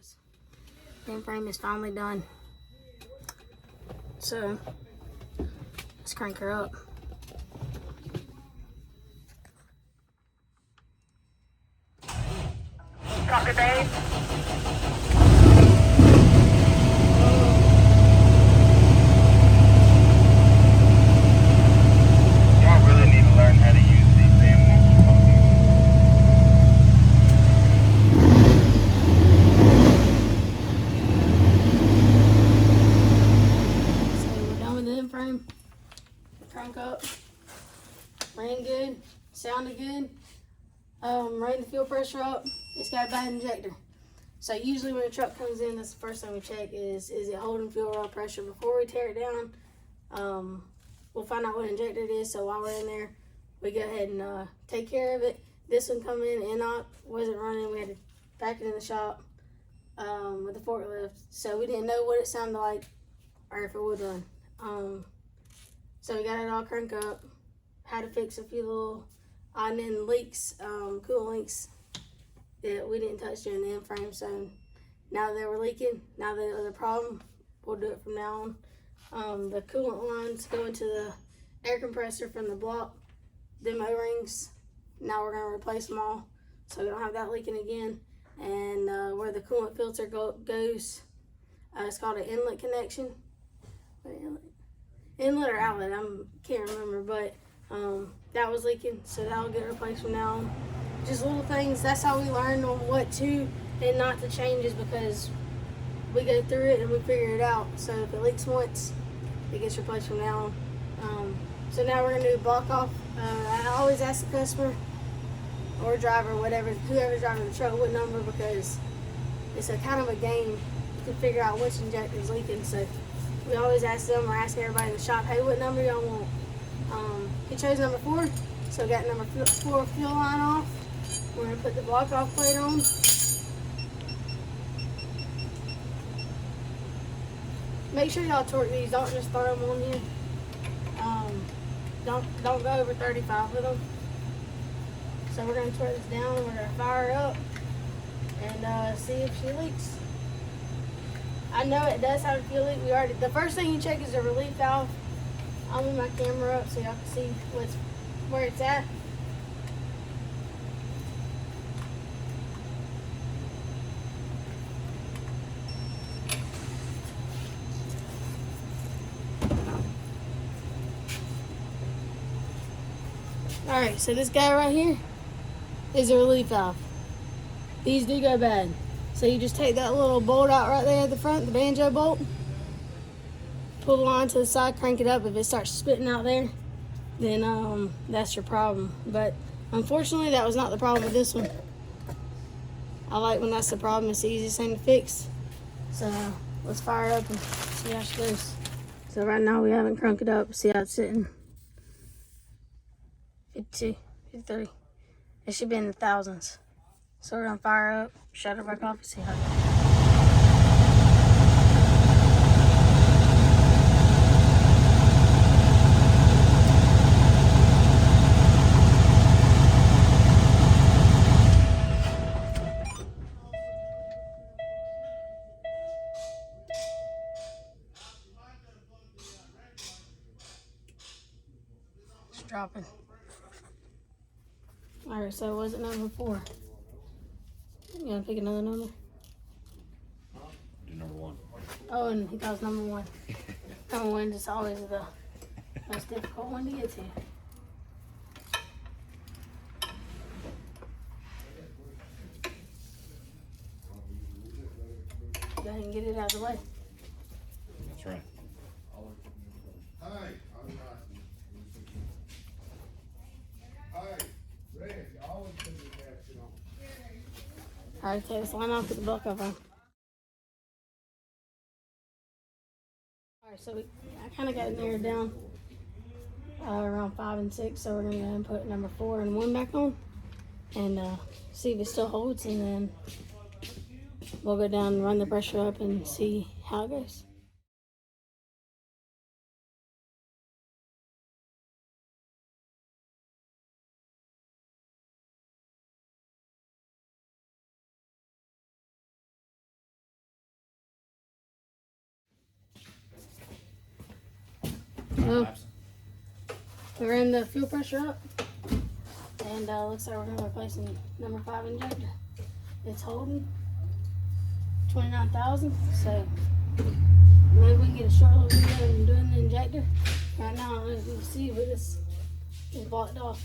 guys. The Inframe is finally done. So let's crank her up. Copy, babe. Y'all really need to learn how to use these damn microphones. So we're done with the Inframe. Crank up. Ran good. Sounded good. Ran the fuel pressure up. It's got a bad injector. So usually when a truck comes in, that's the first thing we check is it holding fuel rod pressure before we tear it down. We'll find out what injector it is. So while we're in there, we go ahead and take care of it. This one come in, wasn't running. We had to back it in the shop with the forklift. So we didn't know what it sounded like or if it would run. So we got it all cranked up. Had to fix a few little odd end leaks, coolant leaks that we didn't touch during the Inframe. So now that they were leaking, now that it was a problem, we'll do it from now on. The coolant lines go into the air compressor from the block, them O-rings. Now we're gonna replace them all so we don't have that leaking again. And where the coolant filter goes, it's called an inlet connection. Inlet or outlet, I can't remember, but that was leaking, so that'll get replaced from now on. Just little things. That's how we learn on what to and not to change, is because we go through it and we figure it out. So if it leaks once, it gets replaced from now on. So now we're gonna do block off. I always ask the customer or driver, whoever's driving the truck, what number, because it's a kind of a game to figure out which injector is leaking. So we always ask them or ask everybody in the shop, hey, what number y'all want? He chose number 4, so we got number 4 fuel line off. We're gonna put the block off plate on. Make sure y'all torque these, don't just throw them on you. Don't go over 35 with them. So we're gonna torque this down, we're gonna fire her up and see if she leaks. I know it does have a fuel leak. The first thing you check is the relief valve. I'll move my camera up so y'all can see where it's at. Alright, so this guy right here is a relief valve. These do go bad. So you just take that little bolt out right there at the front, the banjo bolt, pull the line to the side, crank it up. If it starts spitting out there, then that's your problem. But unfortunately, that was not the problem with this one. I like when that's the problem. It's the easiest thing to fix. So let's fire up and see how she goes. So right now we haven't cranked it up. See how it's sitting. 52, 53. It should be in the thousands. So we're gonna fire up, shut her back off, and see how it goes. It's dropping. Alright, so was it number 4? You gonna pick another number? Do number 1. Oh, and he calls number 1. Number 1 is always the most difficult one to get to. Go ahead and get it out of the way. That's right. Alright, take this line off, put the block off on. Alright, so I kind of got it narrowed down around 5 and 6, so we're going to go ahead and put number 4 and 1 back on and see if it still holds, and then we'll go down and run the pressure up and see how it goes. Well, we ran the fuel pressure up, and looks like we're going to replace the number 5 injector. It's holding 29,000, so maybe we can get a short little video of doing the injector. Right now, I don't know if you can see, but this is blocked off,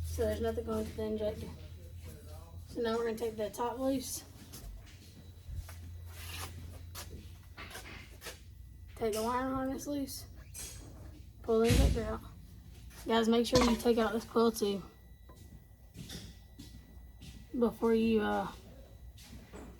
so there's nothing going to the injector. So now we're going to take the top loose, take the wire harness loose, pull the injector out. Guys, make sure you take out this coil tube before you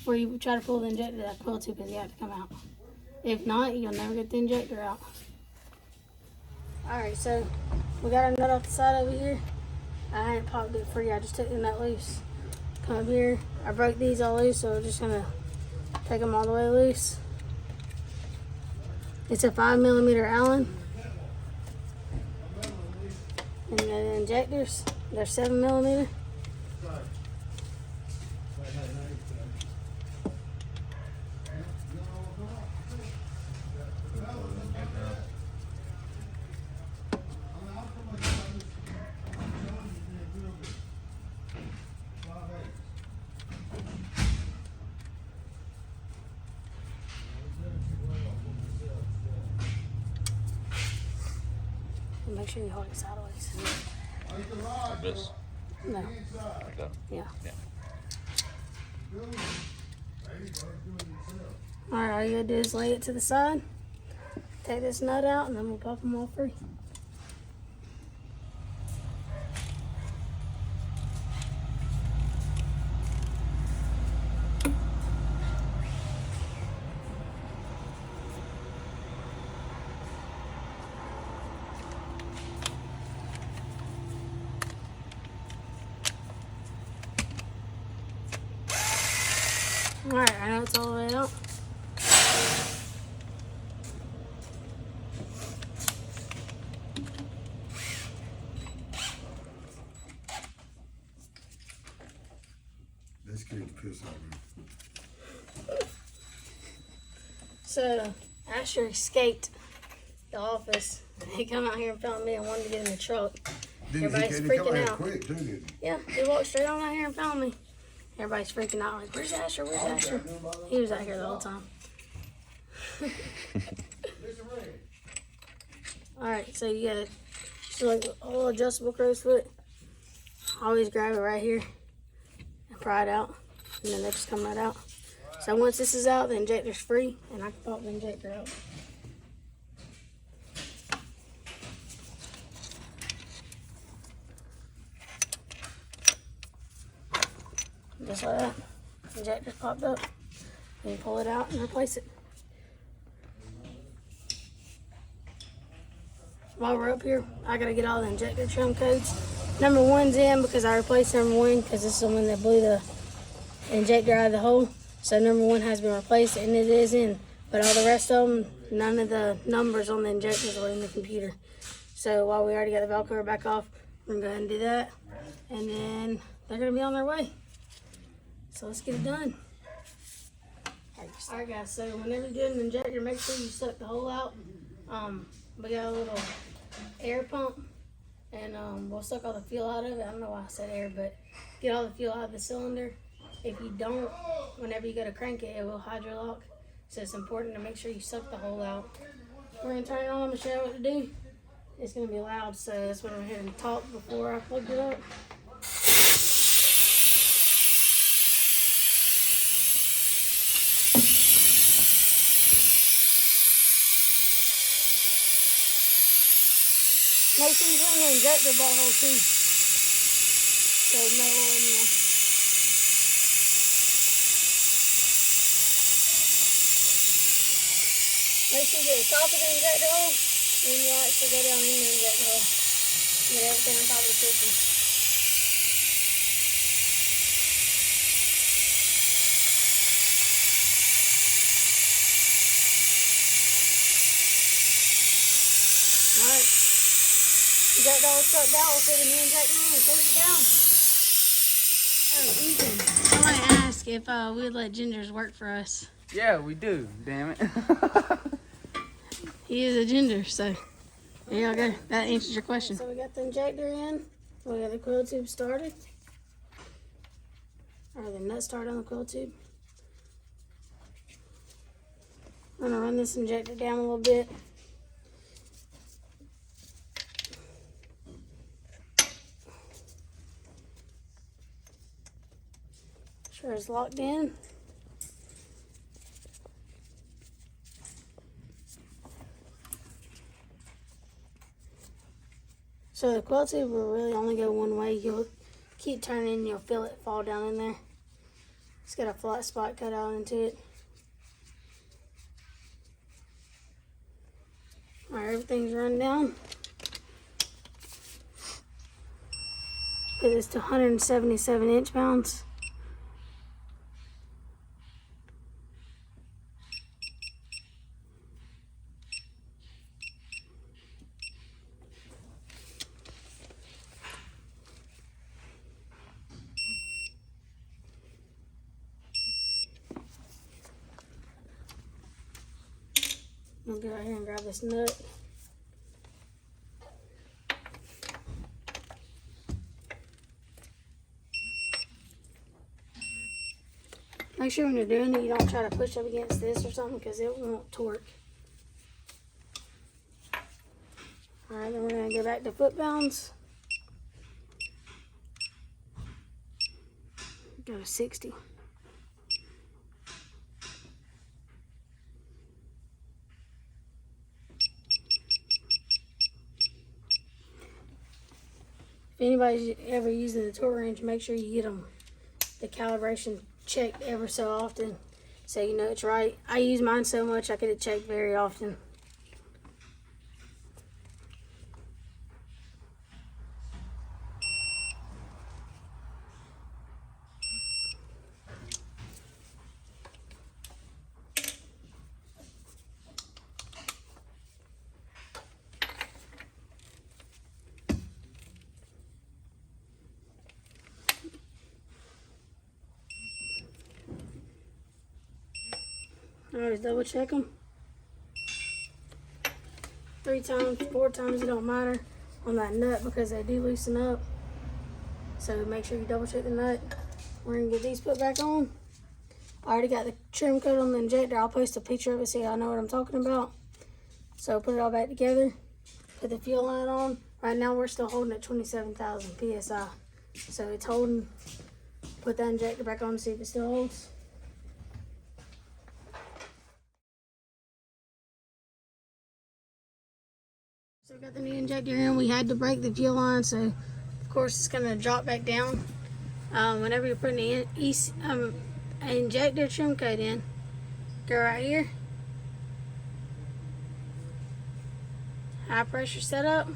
try to pull the injector. That coil tube has got to come out. If not, you'll never get the injector out. Alright, so we got our nut off the side over here. I ain't popped it free, I just took the nut loose. Come up here, I broke these all loose, so we're just gonna take them all the way loose. It's a 5mm Allen. And the injectors, they're 7mm. Make sure you hold it sideways. Like this? No. Like that? Yeah. Yeah. Alright, all you gotta do is lay it to the side. Take this nut out, and then we'll pop them all free. Alright, I know it's all the way out. That scared the piss out of me. So, Asher escaped the office. He come out here and found me and wanted to get in the truck. Everybody's freaking out. Quick, too, didn't he? Yeah, he walked straight on out here and found me. Everybody's freaking out, like, where's Asher? Where's Asher? He was out here the whole time. Alright, so you got just like a whole adjustable crow's foot. Always grab it right here and pry it out, and then they just come right out. So once this is out, the injector's free, and I can pop the injector out. Just like that. Injector's popped up. And you pull it out and replace it. While we're up here, I gotta get all the injector trim codes. Number 1's in because I replaced number 1 because this is the one that blew the injector out of the hole. So number 1 has been replaced and it is in. But all the rest of them, none of the numbers on the injectors were in the computer. So while we already got the valve cover back off, we're gonna go ahead and do that. And then they're gonna be on their way. So let's get it done. Alright guys, so whenever you're doing an injector, make sure you suck the hole out. We got a little air pump and we'll suck all the fuel out of it. I don't know why I said air, but get all the fuel out of the cylinder. If you don't, whenever you go to crank it, it will hydrolock. So it's important to make sure you suck the hole out. We're gonna turn it on and show you what to do. It's gonna be loud, so that's what I'm here to talk before I plug it up. Make sure you clean the injector butthole too. So no oil in there. Make sure you get the top of the injector hole, and then you'll actually go down in the injector hole. Get everything on top of the system. Alright. You got that all sucked out, we'll put the new injector in and close it down. Oh, Ethan, somebody asked if we would let Gingers work for us. Yeah, we do, damn it. He is a ginger, so there y'all go. That answers your question. So we got the injector in. We got the coil tube started. Or the nut started on the coil tube. I'm gonna run this injector down a little bit. Sure it's locked in. So the coil tube will really only go one way. You'll keep turning and you'll feel it fall down in there. It's got a flat spot cut out into it. Alright, everything's run down. Put this to 177 inch-pounds. I'm gonna go right here and grab this nut. Make sure when you're doing it, you don't try to push up against this or something because it won't torque. Alright, then we're gonna go back to foot pounds. Go to 60. If anybody's ever using the torque wrench, make sure you get the calibration checked ever so often so you know it's right. I use mine so much I get it checked very often. Always double check them 3 times, 4 times, it don't matter on that nut because they do loosen up. So make sure you double check the nut. We're gonna get these put back on. I already got the trim coat on the injector. I'll post a picture of it so y'all know what I'm talking about. So put it all back together. Put the fuel line on. Right now we're still holding at 27,000 PSI. So it's holding. Put that injector back on to see if it still holds. So we got the new injector in. We had to break the fuel line, so of course it's gonna drop back down. Whenever you're putting an injector trim coat in, go right here. High pressure setup.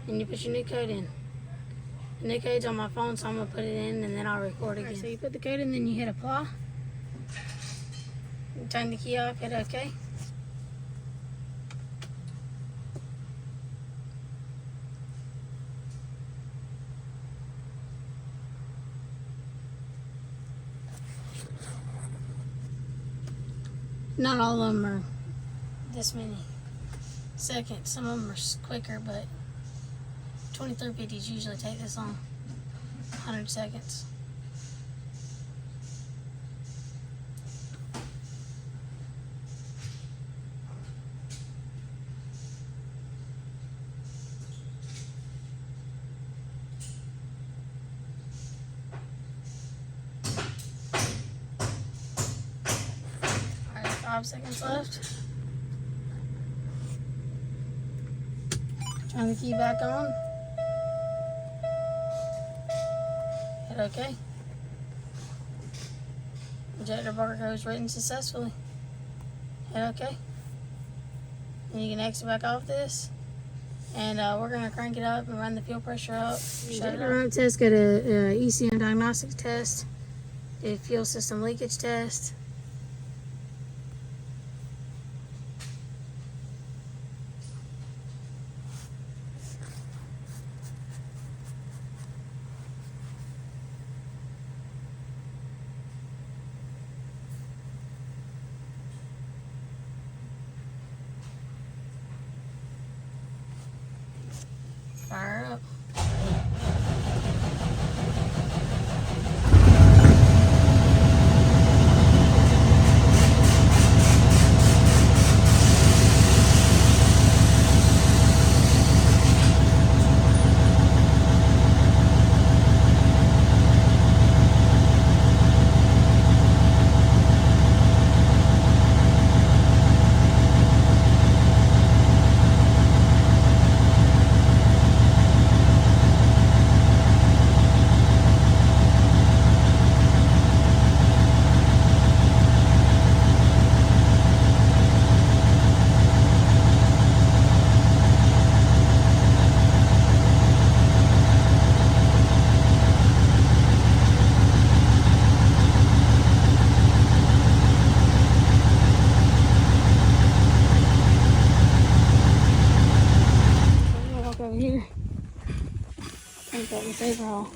And you put your new coat in. The new coat's on my phone, so I'm gonna put it in and then I'll record again. Right, so you put the coat in, then you hit apply. Turn the key off, hit OK. Not all of them are this many seconds. Some of them are quicker, but 2350s usually take this long. 100 seconds. Alright, 5 seconds left. Turn the key back on. Hit OK. Injector barcode was written successfully. Hit OK. And you can exit back off this. And we're going to crank it up and run the fuel pressure up. Injector run test, got a ECM diagnostic test. Did a fuel system leakage test. Look at this overhaul.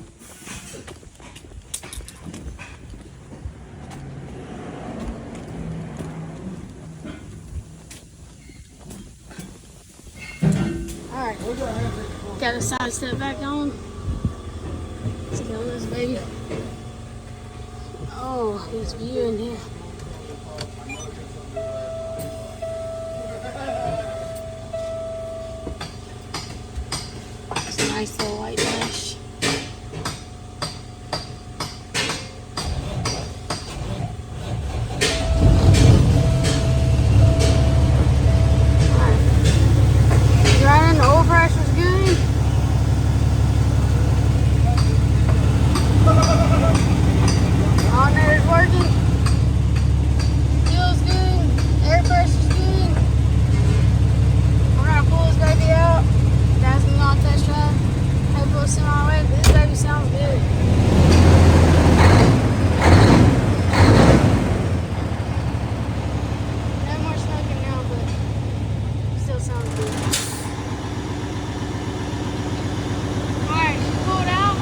Alright, got a side step back on. Let's go, this baby. Oh, there's view in here. It's a nice little white dash. Running, oil pressure's good. Alternator's working. Fuel's good. Air pressure's good. We're gonna pull this baby out. That's me on test drive. Hopefully we'll send our way. This baby sounds good. No more smoking now, but still sounds good. Alright, she pulled out.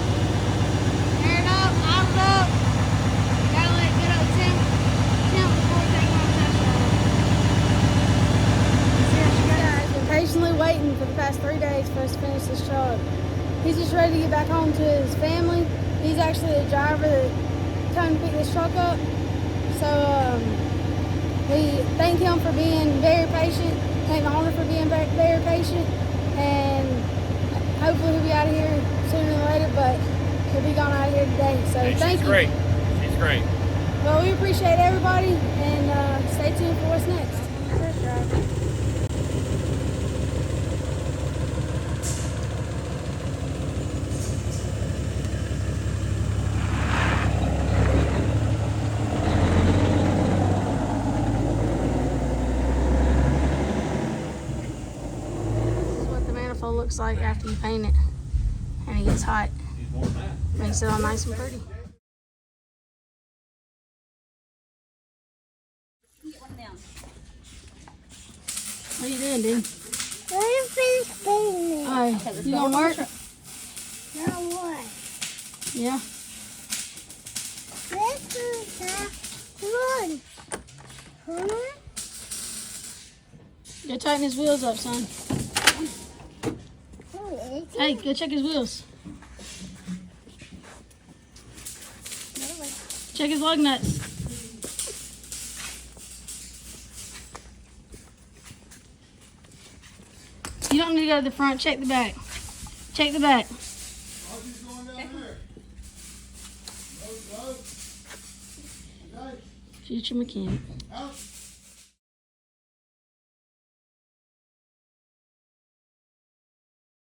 Air it up, out it up. Gotta let it get up temp before we take it on test drive. See how she got out. I've been patiently waiting for the past 3 days for us to finish this truck. He's just ready to get back home to his family. He's actually the driver that come to pick this truck up. So we thank him for being very patient. Thank the owner for being very patient. And hopefully he'll be out of here sooner than later, but he'll be gone out of here today. So thank you. She's great. She's great. Well, we appreciate everybody, and stay tuned for what's next. Test drive. This is what the manifold looks like after you paint it and it gets hot. Makes it all nice and pretty. What are you doing, dude? I'm finished painting it. Alright, you gonna work? Now what? Yeah. This is the one. Huh? Go tighten his wheels up, son. Oh, it's Hey, go check his wheels. Check his lug nuts. You don't need to go to the front. Check the back. Check the back. How's he going down there? Load. Future mechanic. Out.